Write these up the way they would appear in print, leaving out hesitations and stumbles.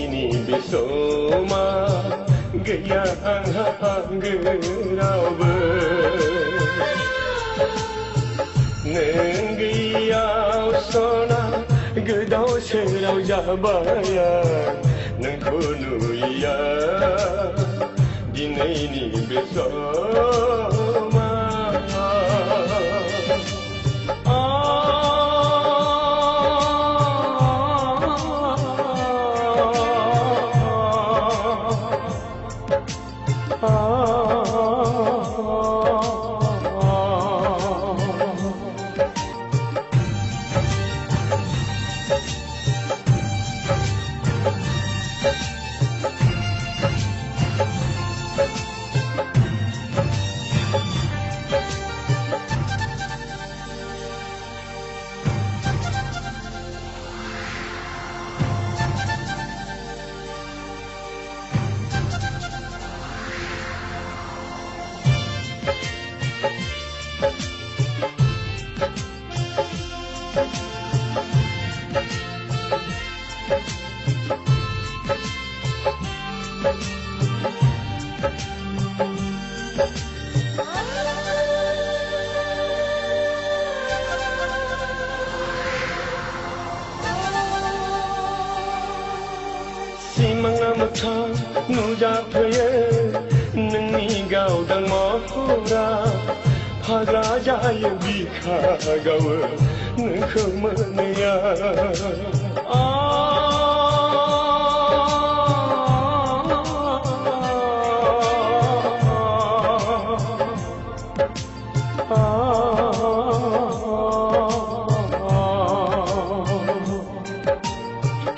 दिनैनि बे समा गैया आंहा आंगो रावबो नों गैयाव सना गोदाव सोराव जाबाय आं नोंखौ नुयैया दिनैनि बे समा सिमाङा मोगथां नुजाफैयो नोंनि गावदां महरा फाग्ला जायो बिखा गावो नोंखौ मोनैया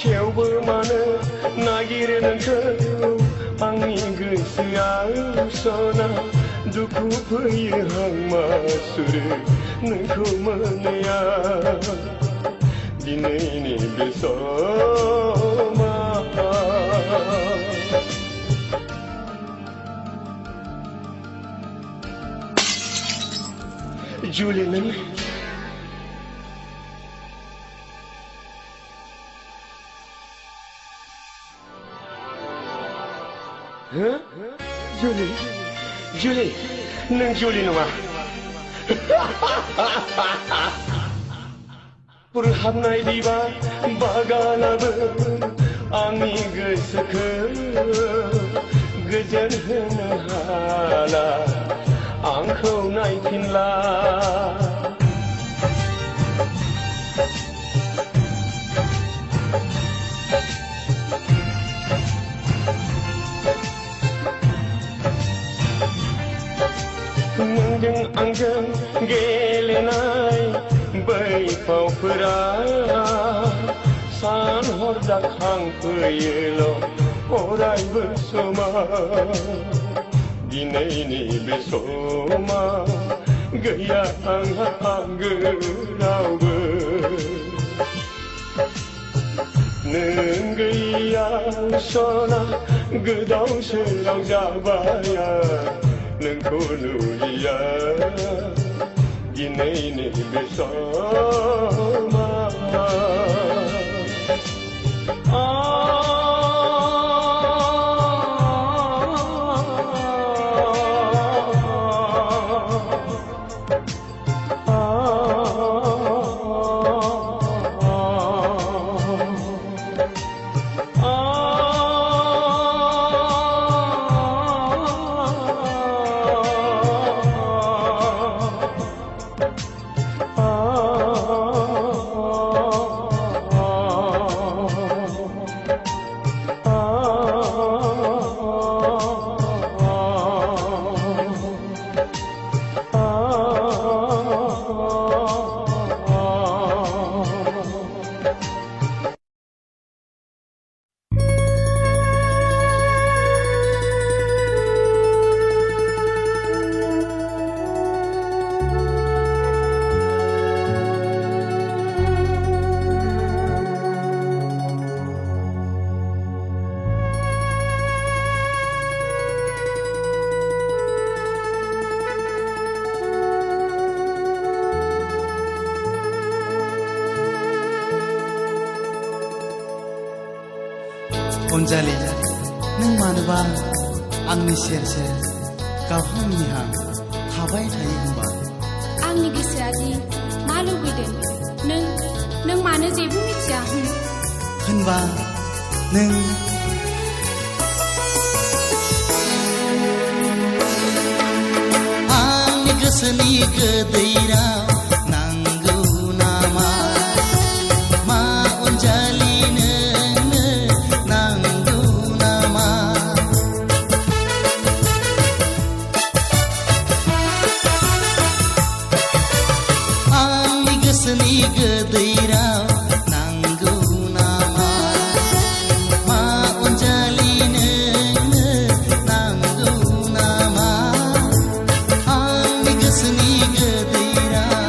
थेवबो मानो नागिरो नोंखौ आंनि गोसोआव सना दुखु फैयो हांमा सुरो नोंखौ मोनैया दिनैनि बे समा जुलि नों जुलि जुलि नों जुलि नङा बुरहाबनाय बिबार बागानाबो आंनि गोसोखौ गोजोन होनो हाला आंखौ नायफिनला नोंजों आंजों गेलेनाय बै फावफोरा सान हर जाखांफैयोल' अरायबो समा दिनैनि बे समा गैया आंहा आंगो रावबो नों गैया सना गोदाव सोराव जाबाय नोंखौ नुयैया दिनैनि बे समा अनजालि नों मानोबा आंनि सेर सेर गावहां मिहां थाबाय थायो होनबा आंनि गोसोआदि मा लुबैदों नों मानो जेबो मिथिया होनबा नों आंनि गोसोनि गोदै राव नांगौ नामा मा अनजालि नोंनो नांगौ नामा आंनि गोसोनि गोदै राव नांगौ नामा मा अनजालि नोंनो नांगौ नामा आंनि गोसोनि गोदै राव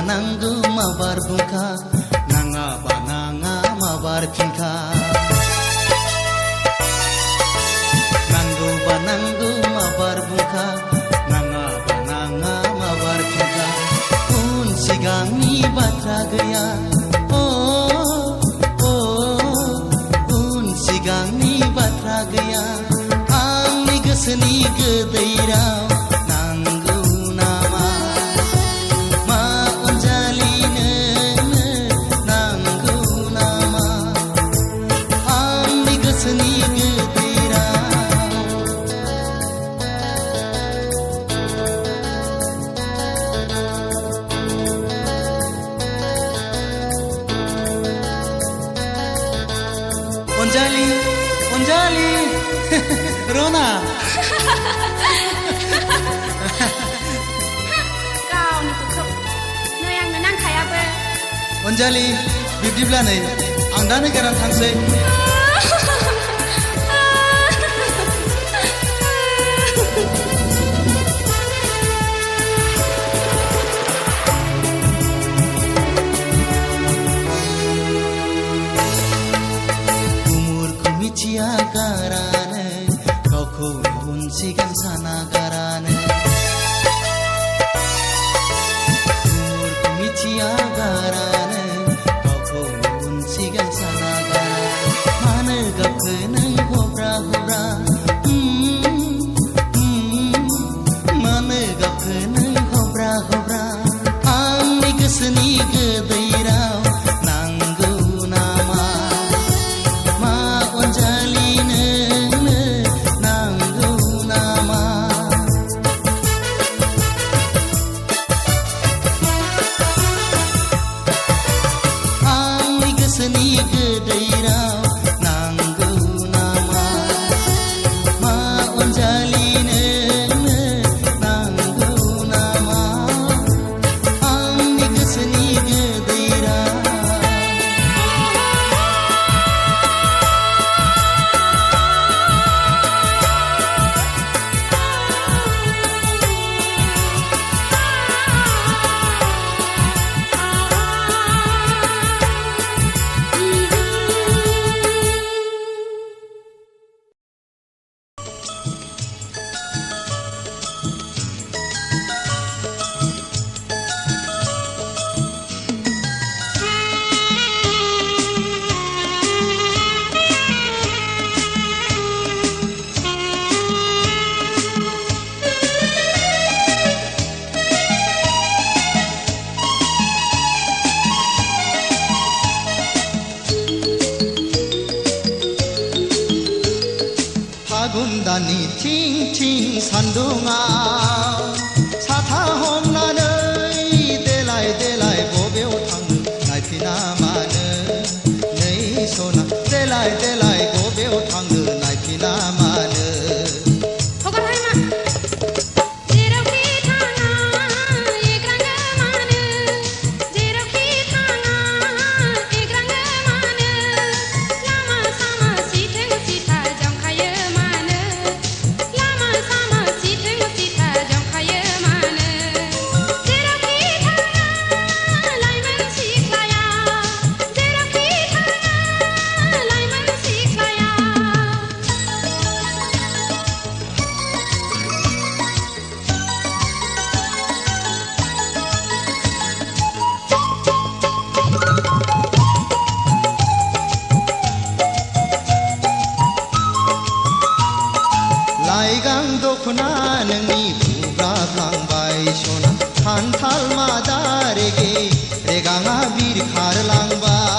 नांगौ माबार बुंखा नाङाबा नाङा माबार फिनखा नांगौबा नांगौ माबार बुंखा नाङाबा नाङा माबार फिनखा उन सिगांनि बाथ्रा गैया उन सिगांनि बाथ्रा गैया आंनि गोसोनि गोदै राव नांगौ नामा मा अनजालि नोंनो नांगौ नामा आंनि गोसोनि गोदै राव अनजालि अनजालि रना गावनिखौ नै आंनो नांखायाबो अनजालि बिब्दिब्ला नै आं दा नोगोराव थांसै umurku मिथिया गारानो गावखौ उनसिगां साना गारानो umurku मिथिया गारानो गावखौ उनसिगां साना गारानो मानो गाबखो नों हब्रा हब्रा मानो गाबखो नों हब्रा हब्रा आंनि गोसोनि गोदै राव नांगौ नामा मा अनजालि नोंनो नांगौ नामा आंनि गोसोनि गोदै राव नांगौ नामा मा अनजालि नोंनो नांगौ नामा आंनि गोसोनि गोदै राव फागुनदानि थिं थिं सान्दुङाव साथा हमनानै देलाय देलाय बबेयाव थांनो नायफिना मानो सना देलाय देलाय बबेयाव थांनो नायफिना मानो हगारहाय मा जेरावखि थाङा एग्राङो मानो जेरावखि थाङा एग्राङो मानो लामा सामा सिथों सिथा जंखायो मानो लामा सामा सिथों सिथा जंखायो मानो जेरावखि थाङा लाइमोन सिख्लाया जेरावखि थाङा लाइमोन सिख्लाया लाइगां दखना नोंनि बुब्राबलांबाय सना खान्थाल मादा रेगे रेगाङा बिरखारलांबाय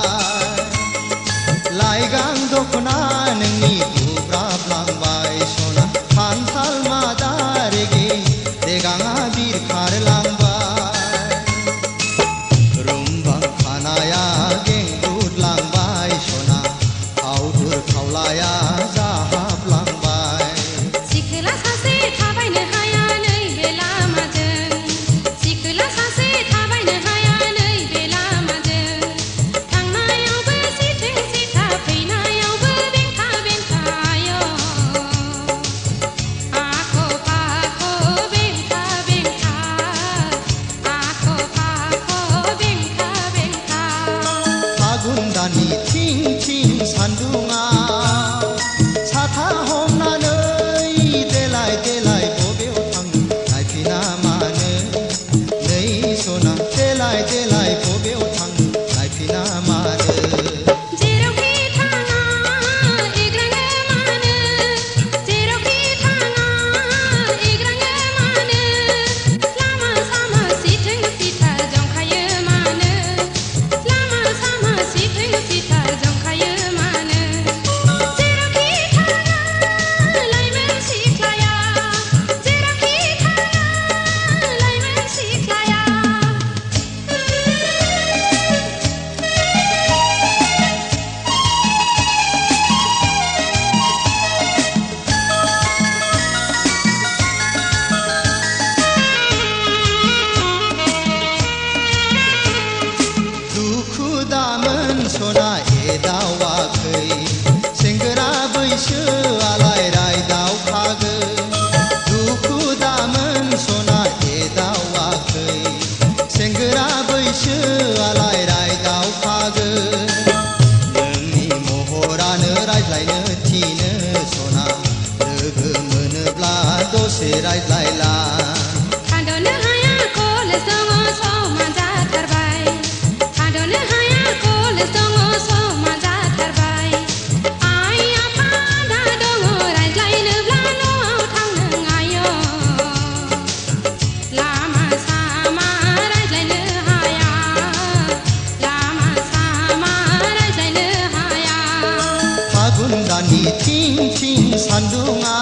लाइगां दखना नोंनि बुब्राबलांबाय सना खान्थाल मादा रेगे रेगाङा बिरखारलांबाय रुमबां खानाया गेंगुदलांबाय सना आवदुर खावलाया जाहाबलांबाय सिखोला सासे थाबायनो हाया नैबे लामाजों सिखोला सासे थाबायनो हाया नैबे लामाजों थांनायावबो सिथों सिथा फैनायावबो बेंथा बेंथायो आख' फाख' बेंथा बेंथा आख' फाख' बेंथा बेंथा फागुन दाननि थिं थिं सान्दुङा साथा हमनानै देलाय देलाय बबेयाव थांनो नायफिना मानो नै सना देलाय देलाय बबेयाव थांनो नायफिना मानो जेरावखि थाङा एग्राङो मानो जेरावखि थाङा एग्राङो मानो लामा सामा सिथों सिथा जंखायो मानो लामा सामा सिथों सिथा जंखायो मानो जेरावखि थाङा लाइमोन सिख्लाया जेरावखि थाङा लाइमोन सिख्लाया दुखु दामोन सना एदावाखै सेंग्रा बैसोआलाय रायदावखागोन दुखु दामोन सना एदावाखै सेंग्रा बैसोआलाय रायदावखागोन नोंनि महरानो रायज्लायनो थिनो सना लोगो मोनोब्ला दसे रायज्लायला थाद'नो हाया कलेज दङ समा जाथारबाय थाद'नो हाया कलेज दङ समा जाथारबाय आइ आफा आदा दङ रायज्लायनोब्ला न'आव थांनो आयो लामा सामा रायज्लायनो हाया लामा सामा रायज्लायनो हाया फागुन दाननि थिं थिं सान्दुङा